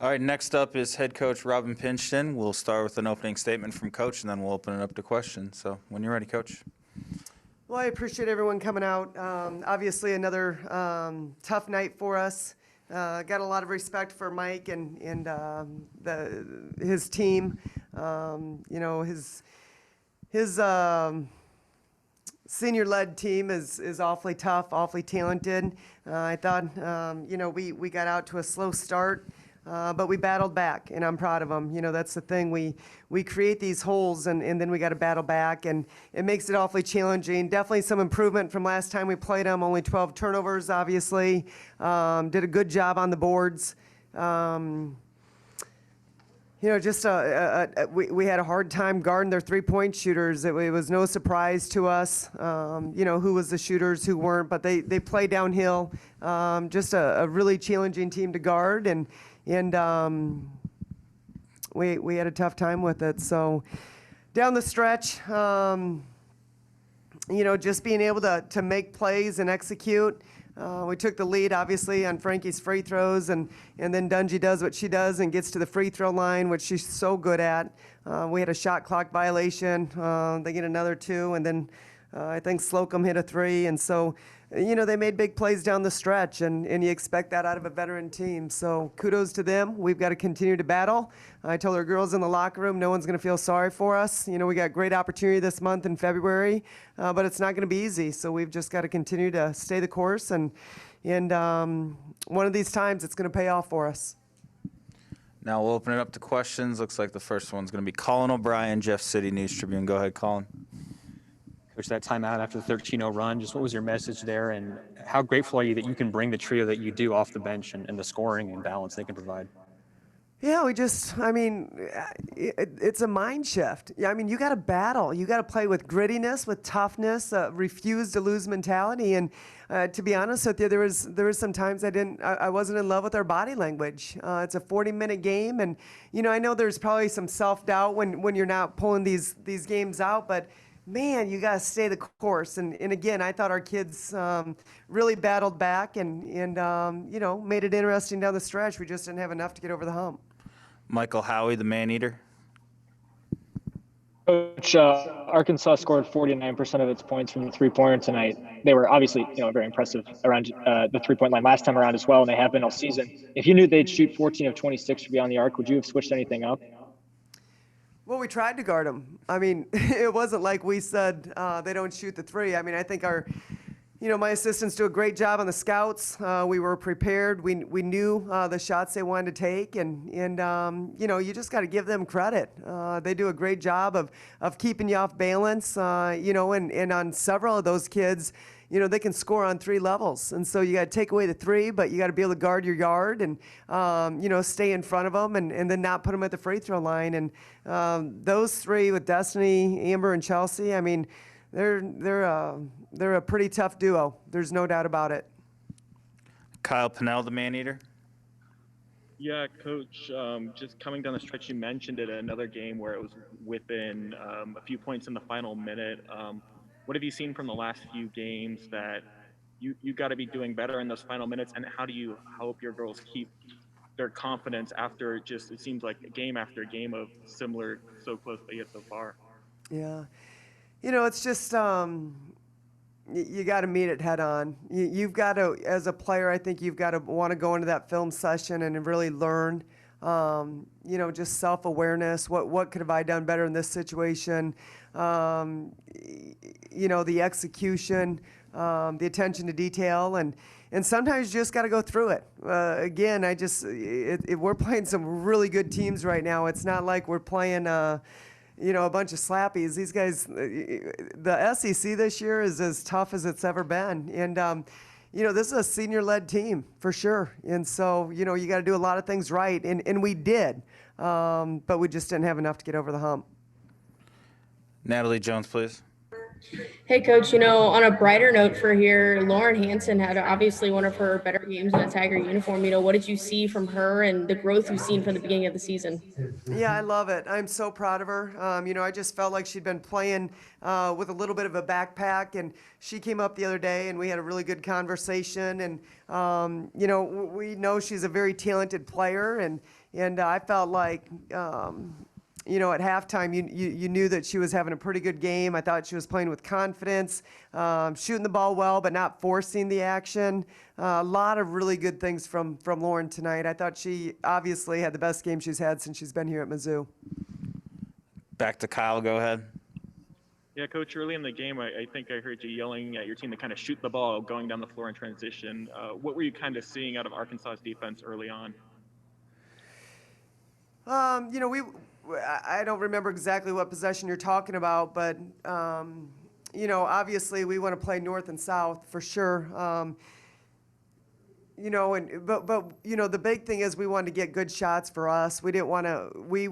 All right, next up is head coach Robin Pingeton. We'll start with an opening statement from Coach, and then we'll open it up to questions. So when you're ready, Coach. Well, I appreciate everyone coming out. Obviously, another tough night for us. Got a lot of respect for Mike and his team. His senior-led team is awfully tough, awfully talented. I thought, we got out to a slow start. But we battled back, and I'm proud of them. That's the thing. We create these holes, and then we got to battle back, and it makes it awfully challenging. Definitely some improvement from last time we played them. Only 12 turnovers, obviously. Did a good job on the boards. We had a hard time guarding their three-point shooters. It was no surprise to us, who was the shooters, who weren't, but they play downhill. Just a really challenging team to guard, and we had a tough time with it. So down the stretch, just being able to make plays and execute. We took the lead, obviously, on Frankie's free throws, and then Dungy does what she does and gets to the free throw line, which she's so good at. We had a shot clock violation. They get another two, and then I think Slocum hit a three. And so, they made big plays down the stretch, and you expect that out of a veteran team. So kudos to them. We've got to continue to battle. I told our girls in the locker room, no one's going to feel sorry for us. We got great opportunity this month in February, but it's not going to be easy. So we've just got to continue to stay the course, and one of these times it's going to pay off for us. Now we'll open it up to questions. Looks like the first one's going to be Colin O'Brien, Jeff City News Tribune. Go ahead, Colin. Coach, that timeout after the 13-0 run, just what was your message there, and how grateful are you that you can bring the trio that you do off the bench and the scoring and balance they can provide? Yeah, it's a mind shift. Yeah, you got to battle. You got to play with grittiness, with toughness, refuse to lose mentality. And to be honest with you, there was some times I wasn't in love with our body language. It's a 40-minute game, and I know there's probably some self-doubt when you're not pulling these games out, but man, you got to stay the course. And again, I thought our kids really battled back and made it interesting down the stretch. We just didn't have enough to get over the hump. Michael Howie, the man-eater. Coach, Arkansas scored 49% of its points from the three-pointer tonight. They were obviously, very impressive around the three-point line last time around as well, and they have been all season. If you knew they'd shoot 14 of 26 from beyond the arc, would you have switched anything up? Well, we tried to guard them. It wasn't like we said they don't shoot the three. I think my assistants do a great job on the scouts. We were prepared. We knew the shots they wanted to take, and you just got to give them credit. They do a great job of keeping you off balance. And on several of those kids, they can score on three levels. And so you got to take away the three, but you got to be able to guard your yard and, stay in front of them and then not put them at the free throw line. And those three with Destiny, Amber, and Chelsea, they're a pretty tough duo. There's no doubt about it. Kyle Pennell, the man-eater. Yeah, Coach, just coming down the stretch, you mentioned it, another game where it was within a few points in the final minute. What have you seen from the last few games that you got to be doing better in those final minutes, and how do you hope your girls keep their confidence after it seems like game after game of similar, so close but yet so far? Yeah. It's just you got to meet it head on. You've got to, as a player, I think you've got to want to go into that film session and really learn, just self-awareness. What could have I done better in this situation? The execution, the attention to detail, and sometimes you just got to go through it. Again, we're playing some really good teams right now. It's not like we're playing a bunch of slappies. These guys, the SEC this year is as tough as it's ever been. And, this is a senior-led team for sure. And so, you got to do a lot of things right. And we did, but we just didn't have enough to get over the hump. Natalie Jones, please. Hey, Coach, on a brighter note for here, Lauren Hansen had obviously one of her better games in a Tiger uniform. What did you see from her and the growth you've seen from the beginning of the season? Yeah, I love it. I'm so proud of her. I just felt like she'd been playing with a little bit of a backpack, and she came up the other day, and we had a really good conversation. And we know she's a very talented player, and I felt like. At halftime, you knew that she was having a pretty good game. I thought she was playing with confidence, shooting the ball well, but not forcing the action. A lot of really good things from Lauren tonight. I thought she obviously had the best game she's had since she's been here at Mizzou. Back to Kyle, go ahead. Yeah, Coach, early in the game, I think I heard you yelling at your team to kind of shoot the ball going down the floor in transition. What were you kind of seeing out of Arkansas's defense early on? I don't remember exactly what possession you're talking about, but obviously we want to play north and south for sure. The big thing is we wanted to get good shots for us. We didn't want to. We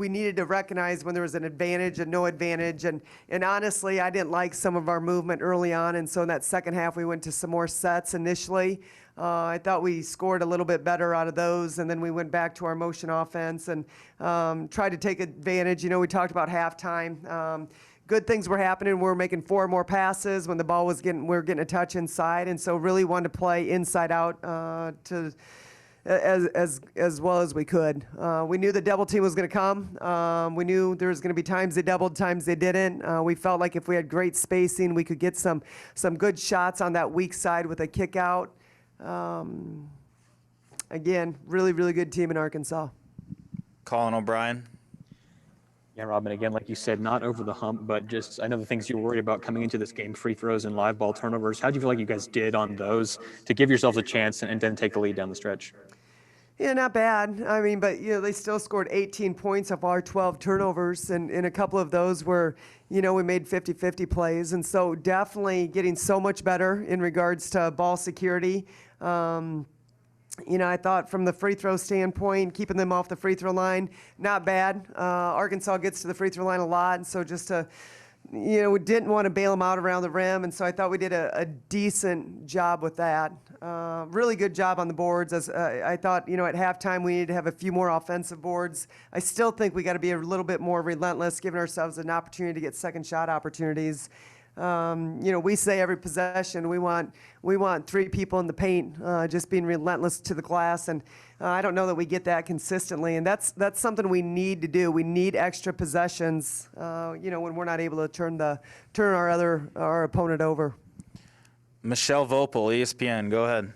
needed to recognize when there was an advantage and no advantage, and honestly, I didn't like some of our movement early on, and so in that second half we went to some more sets initially. I thought we scored a little bit better out of those, and then we went back to our motion offense and tried to take advantage. We talked about halftime. Good things were happening. We were making 4 more passes when the ball was we were getting a touch inside, and so really wanted to play inside out as well as we could. We knew the double team was going to come. We knew there was going to be times they doubled, times they didn't. We felt like if we had great spacing, we could get some good shots on that weak side with a kick out. Again, really, really good team in Arkansas. Colin O'Brien. Yeah, Robin, again, like you said, not over the hump, but just I know the things you were worried about coming into this game, free throws and live ball turnovers. How do you feel like you guys did on those to give yourselves a chance and then take the lead down the stretch? Yeah, not bad. I mean, but they still scored 18 points off our 12 turnovers, and a couple of those were, we made 50-50 plays, and so definitely getting so much better in regards to ball security. I thought from the free throw standpoint, keeping them off the free throw line, not bad. Arkansas gets to the free throw line a lot, and so just to, we didn't want to bail them out around the rim, and so I thought we did a decent job with that. Really good job on the boards. As I thought, at halftime we needed to have a few more offensive boards. I still think we got to be a little bit more relentless, giving ourselves an opportunity to get second shot opportunities. We say every possession we want 3 people in the paint, just being relentless to the glass, and I don't know that we get that consistently, and that's something we need to do. We need extra possessions, when we're not able to turn our opponent over. Michelle Vopel, ESPN, go ahead.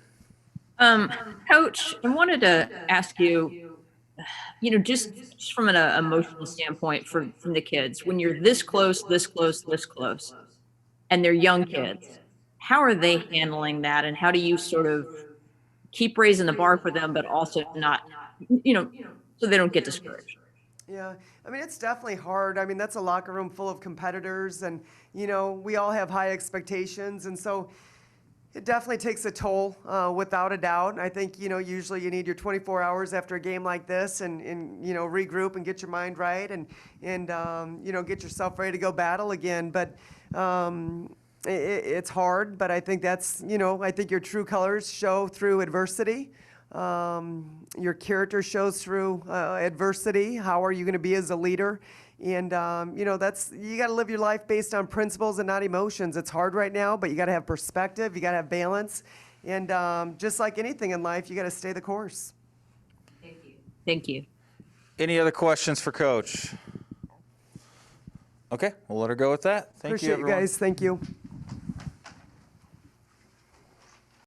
Coach, I wanted to ask you, just from an emotional standpoint from the kids, when you're this close, and they're young kids, how are they handling that, and how do you sort of keep raising the bar for them, but also not, so they don't get discouraged? Yeah, I mean, it's definitely hard. I mean, that's a locker room full of competitors, and, we all have high expectations, and so it definitely takes a toll, without a doubt. I think, usually you need your 24 hours after a game like this and regroup and get your mind right and get yourself ready to go battle again. But it's hard, but I think that's, I think your true colors show through adversity. Your character shows through adversity. How are you going to be as a leader? And, that's, you got to live your life based on principles and not emotions. It's hard right now, but you got to have perspective. You got to have balance. And just like anything in life, you got to stay the course. Thank you. Any other questions for Coach? Okay, we'll let her go with that. Thank you, Appreciate everyone. you guys. Thank you.